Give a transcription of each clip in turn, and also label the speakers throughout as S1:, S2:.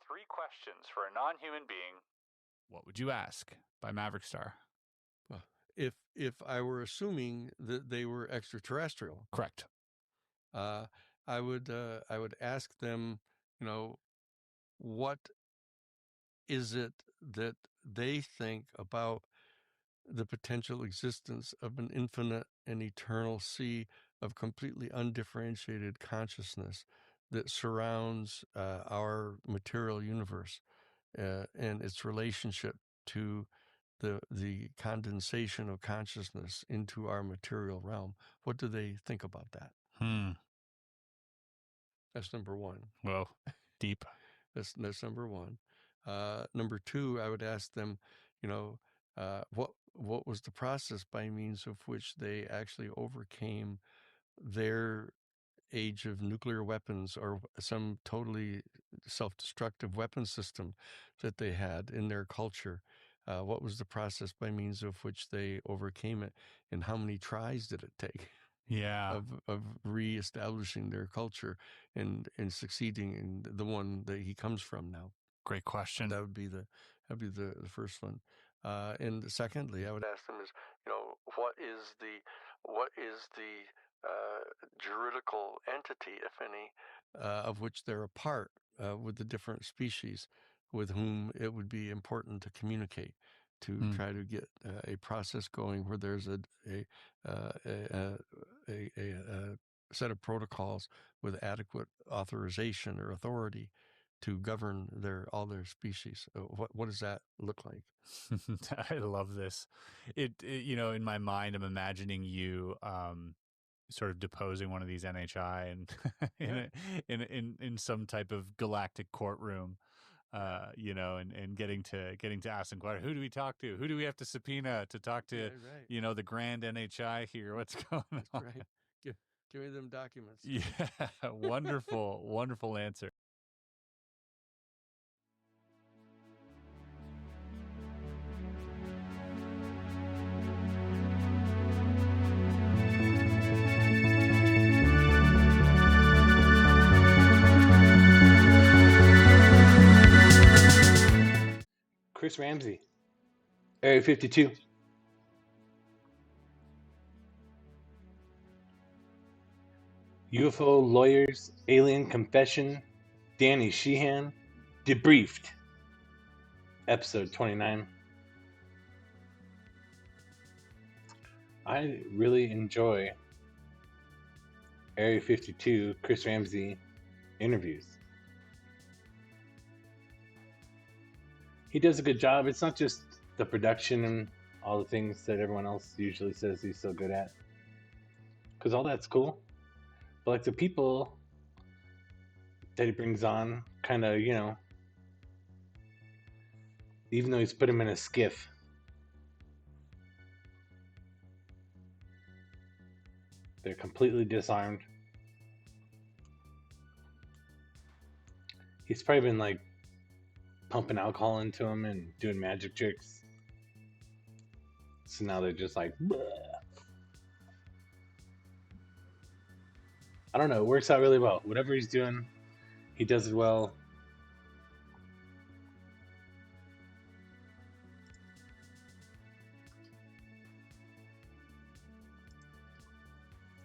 S1: 3 questions for a non-human being, what would you ask? By Maverick Star.
S2: Well, if I were assuming that they were extraterrestrial,
S1: Correct.
S2: I would ask them, what is it that they think about the potential existence of an infinite and eternal sea of completely undifferentiated consciousness that surrounds our material universe and its relationship to the condensation of consciousness into our material realm. What do they think about that? That's number one.
S1: Well, deep.
S2: That's number one. Number two, I would ask them, what was the process by means of which they actually overcame their age of nuclear weapons or some totally self-destructive weapon system that they had in their culture. What was the process by means of which they overcame it, and how many tries did it take?
S1: Yeah.
S2: Of reestablishing their culture and succeeding in the one that he comes from now.
S1: Great question.
S2: That'd be the first one. And secondly, I would ask them is, what is the juridical entity, if any, of which they're a part with the different species with whom it would be important to communicate, to try to get a process going where there's a set of protocols with adequate authorization or authority to govern all their species. What does that look like?
S1: I love this. It in my mind, I'm imagining you sort of deposing one of these NHI and in some type of galactic courtroom. And getting to ask them, who do we talk to? Who do we have to subpoena to talk to?
S2: Right.
S1: The grand NHI here. What's going on?
S2: That's right. Give me them documents.
S1: Yeah, wonderful, wonderful answer.
S3: Chris Ramsay, Area 52. UFO Lawyers, Alien Confession, Danny Sheehan, Debriefed, episode 29. I really enjoy Area 52 Chris Ramsay interviews. He does a good job. It's not just the production and all the things that everyone else usually says he's so good at, because all that's cool. But like the people that he brings on, kind of, even though he's put him in a SCIF, they're completely disarmed. He's probably been like pumping alcohol into them and doing magic tricks. So now they're just like, bleh. I don't know. It works out really well. Whatever he's doing, he does it well.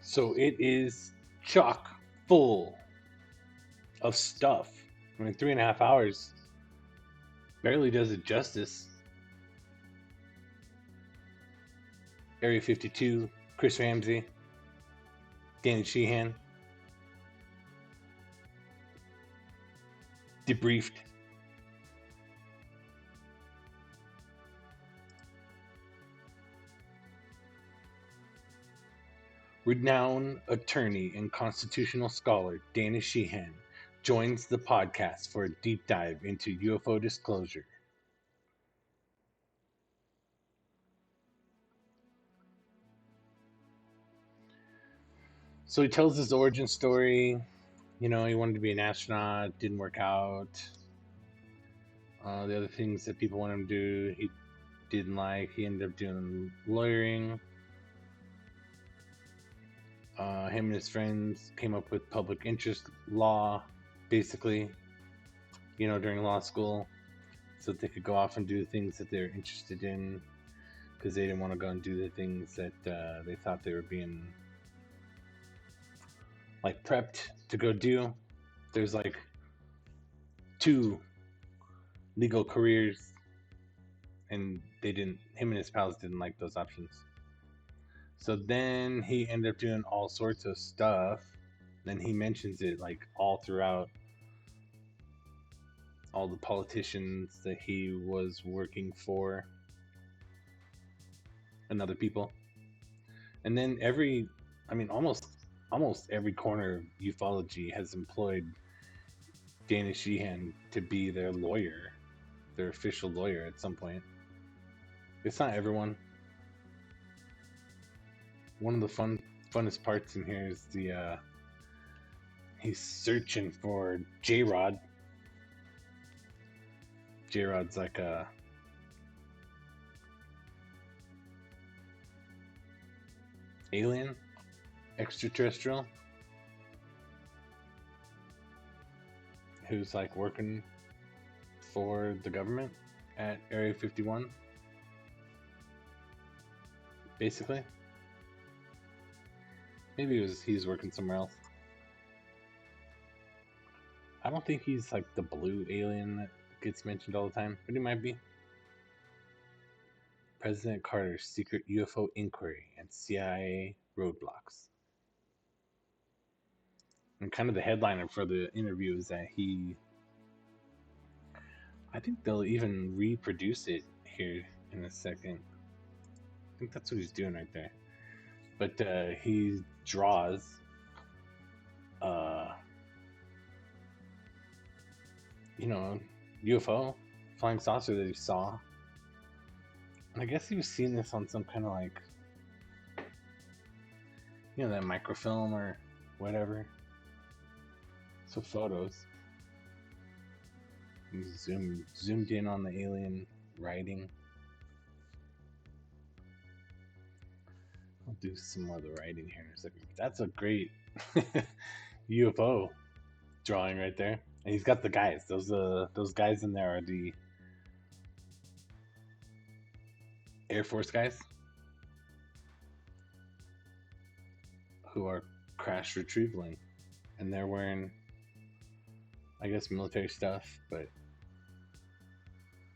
S3: So it is chock full of stuff. I mean, 3.5 hours barely does it justice. Area 52, Chris Ramsay, Danny Sheehan, Debriefed. Renowned attorney and constitutional scholar Danny Sheehan joins the podcast for a deep dive into UFO disclosure. So he tells his origin story. He wanted to be an astronaut, didn't work out. The other things that people want him to do, he didn't like. He ended up doing lawyering. Him and his friends came up with public interest law, basically. during law school, so that they could go off and do the things that they're interested in, because they didn't want to go and do the things that they thought they were being like prepped to go do. There's like 2 legal careers, and him and his pals didn't like those options. So then he ended up doing all sorts of stuff. Then he mentions it like all throughout all the politicians that he was working for and other people. And then almost every corner of ufology has employed Danny Sheehan to be their lawyer, their official lawyer at some point. It's not everyone. One of the funnest parts in here is he's searching for J-Rod. J-Rod's like a alien, extraterrestrial, who's like working for the government at Area 51, basically. Maybe he's working somewhere else. I don't think he's like the blue alien that gets mentioned all the time, but he might be. President Carter's secret UFO inquiry and CIA roadblocks. And kind of the headliner for the interview is that I think they'll even reproduce it here in a second. I think that's what he's doing right there. But he draws UFO, flying saucer that he saw. And I guess he was seeing this on some kind of like, that microfilm or whatever. So photos. He zoomed in on the alien writing. I'll do some more of the writing here in a second. That's a great UFO drawing right there. And he's got the guys. Those guys in there are the Air Force guys who are crash retrievaling, and they're wearing, I guess, military stuff, but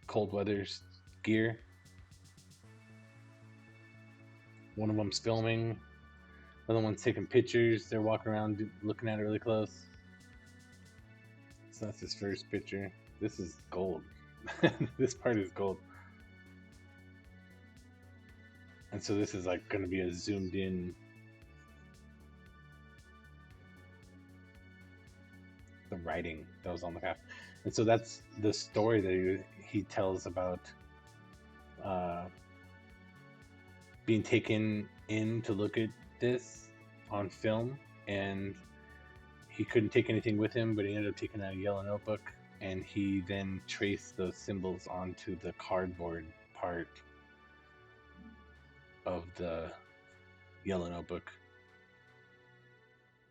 S3: cold weather gear. One of them's filming, the other one's taking pictures. They're walking around looking at it really close. So that's his first picture. This is gold. This part is gold. And so this is like going to be a zoomed in the writing that was on the calf. And so that's the story that he tells about being taken in to look at this on film, and he couldn't take anything with him, but he ended up taking out a yellow notebook, and he then traced those symbols onto the cardboard part of the yellow notebook,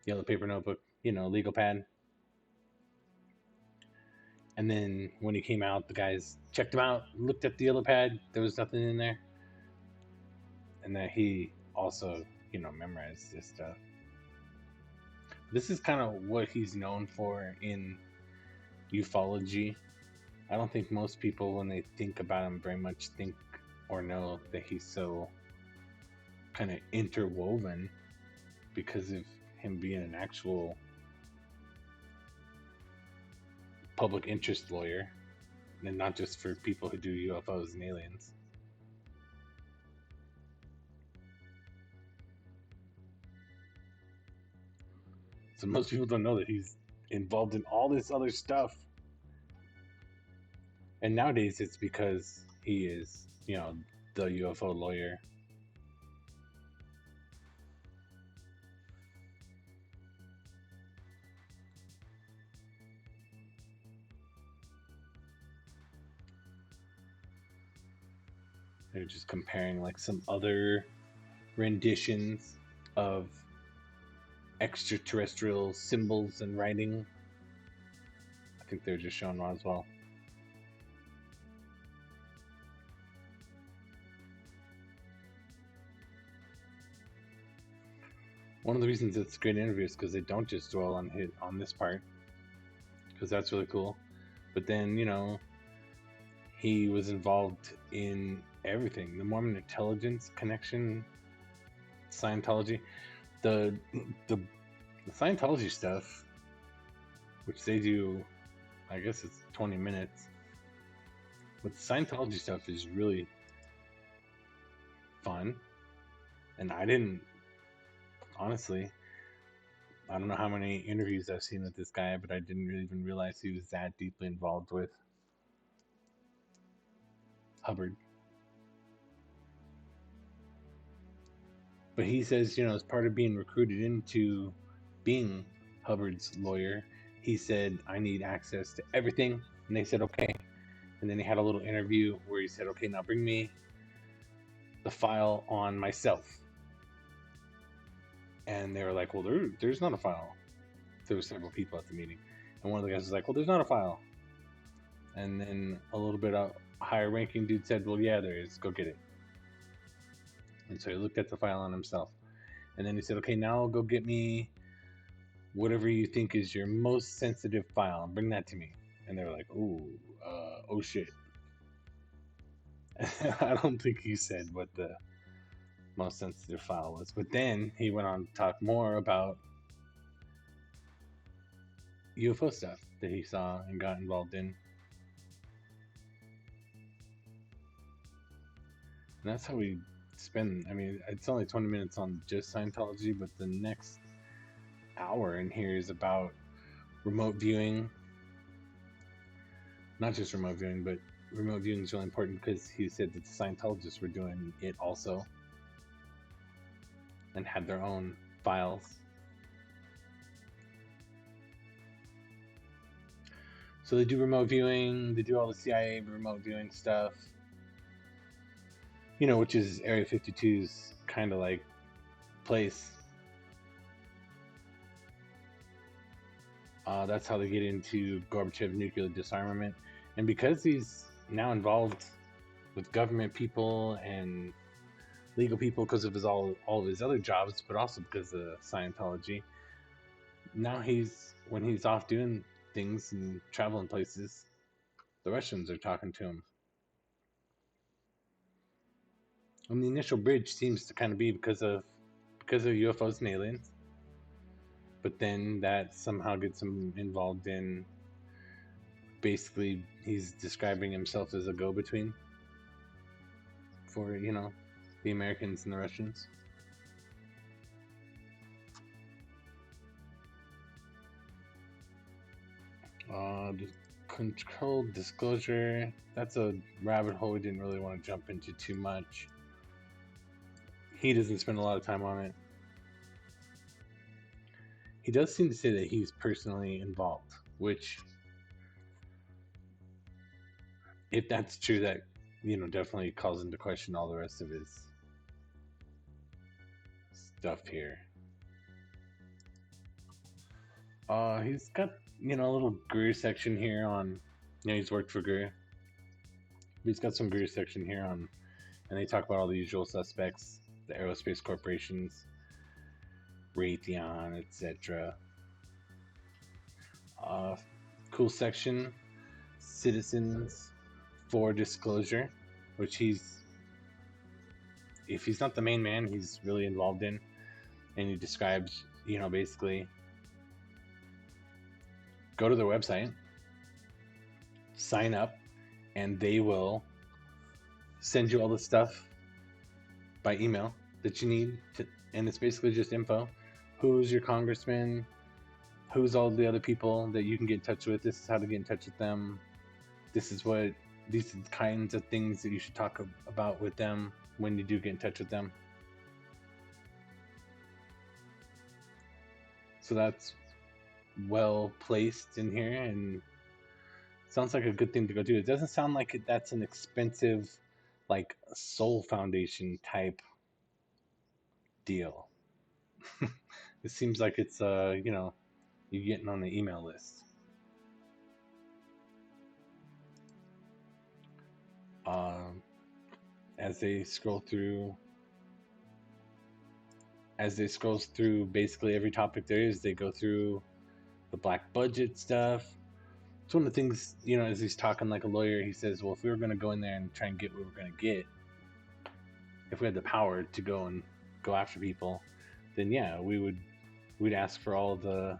S3: yellow paper notebook, legal pad. And then when he came out, the guys checked him out, looked at the yellow pad. There was nothing in there. And then he also, memorized this stuff. This is kind of what he's known for in ufology. I don't think most people, when they think about him, very much think or know that he's so kind of interwoven because of him being an actual public interest lawyer, and not just for people who do UFOs and aliens. So most people don't know that he's involved in all this other stuff. And nowadays it's because he is, the UFO lawyer. They're just comparing like some other renditions of extraterrestrial symbols and writing. think they're just showing Roswell. One of the reasons it's a great interview is because they don't just dwell on this part, because that's really cool. But then, you know, he was involved in everything. The Mormon Intelligence Connection, Scientology, the Scientology stuff, which they do, I guess it's 20 minutes. But the Scientology stuff is really fun. And I didn't, honestly, I don't know how many interviews I've seen with this guy, but I didn't really even realize he was that deeply involved with Hubbard. But he says, you know, as part of being recruited into being Hubbard's lawyer, he said, I need access to everything. And they said, okay. And then he had a little interview where he said, okay, now bring me the file on myself. And they were like, well, there's not a file. There were several people at the meeting. And one of the guys was like, well, there's not a file. And then a little bit of higher ranking dude said, well, yeah, there is. Go get it. And so he looked at the file on himself. And then he said, okay, now go get me whatever you think is your most sensitive file and bring that to me. And they were like, oh shit. I don't think he said what the most sensitive file was. But then he went on to talk more about UFO stuff that he saw and got involved in. And that's how we spend, I mean, it's only 20 minutes on just Scientology, but the next hour in here is about remote viewing. Not just remote viewing, but remote viewing is really important because he said that the Scientologists were doing it also and had their own files. So they do remote viewing, they do all the CIA remote viewing stuff, you know, which is Area 52's kind of like place. That's how they get into Gorbachev nuclear disarmament. And because he's now involved with government people and legal people because of all of his other jobs, but also because of Scientology, now when he's off doing things and traveling places, the Russians are talking to him. And the initial bridge seems to kind of be because of UFOs and aliens. But then that somehow gets him involved in, basically, he's describing himself as a go-between for, you know, the Americans and the Russians. Controlled disclosure, that's a rabbit hole we didn't really want to jump into too much. He doesn't spend a lot of time on it. He does seem to say that he's personally involved, which, if that's true, that, you know, definitely calls into question all the rest of his stuff here. He's got, you know, a little GRU section here on, you know, he's worked for GRU. He's got some GRU section here on, and they talk about all the usual suspects, the aerospace corporations, Raytheon, etc. Cool section, citizens for disclosure, which if he's not the main man, he's really involved in. And he describes, you know, basically, go to their website, sign up, and they will send you all the stuff by email that you need to, and it's basically just info. Who's your congressman? Who's all the other people that you can get in touch with? This is how to get in touch with them. These are the kinds of things that you should talk about with them when you do get in touch with them. So that's well placed in here and sounds like a good thing to go do. It doesn't sound like that's an expensive, like, Soul Foundation type deal. It seems like it's you know, you're getting on the email list. as they scroll through basically every topic there is. They go through the black budget stuff. It's one of the things, as he's talking like a lawyer, he says, well, if we were going to go in there and try and get what we're going to get, if we had the power to go after people, then yeah, we'd ask for all the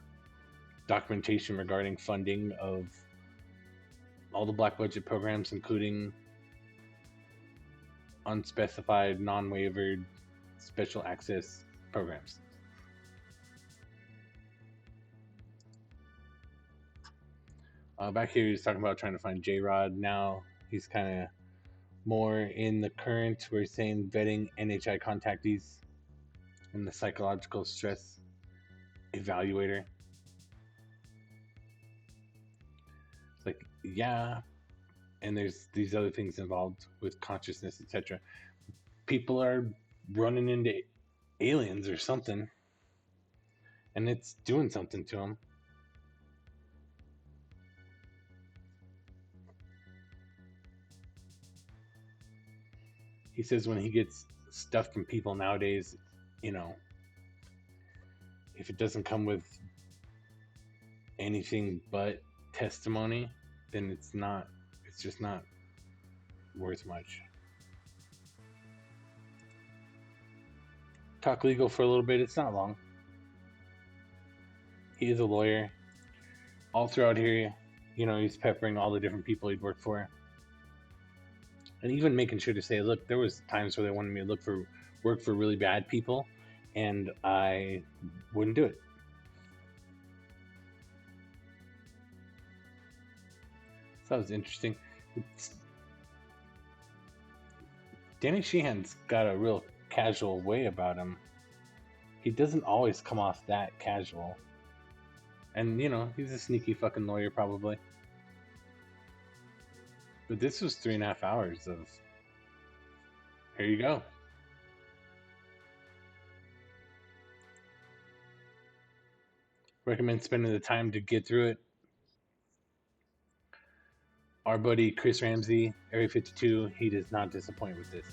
S3: documentation regarding funding of all the black budget programs, including unspecified, non-waivered, special access programs. Back here, he's talking about trying to find J-Rod. Now he's kind of more in the current where he's saying vetting NHI contactees and the psychological stress evaluator. It's like, yeah, and there's these other things involved with consciousness, etc. People are running into aliens or something, and it's doing something to them. He says when he gets stuff from people nowadays, if it doesn't come with anything but testimony, then it's just not worth much. Talk legal for a little bit. It's not long. He is a lawyer. All throughout here, he's peppering all the different people he'd worked for. And even making sure to say, look, there was times where they wanted me to work for really bad people, and I wouldn't do it. So that was interesting. Danny Sheehan's got a real casual way about him. He doesn't always come off that casual. And, he's a sneaky fucking lawyer probably. But this was 3.5 hours of, here you go. Recommend spending the time to get through it. Our buddy Chris Ramsay, Area 52, he does not disappoint with this.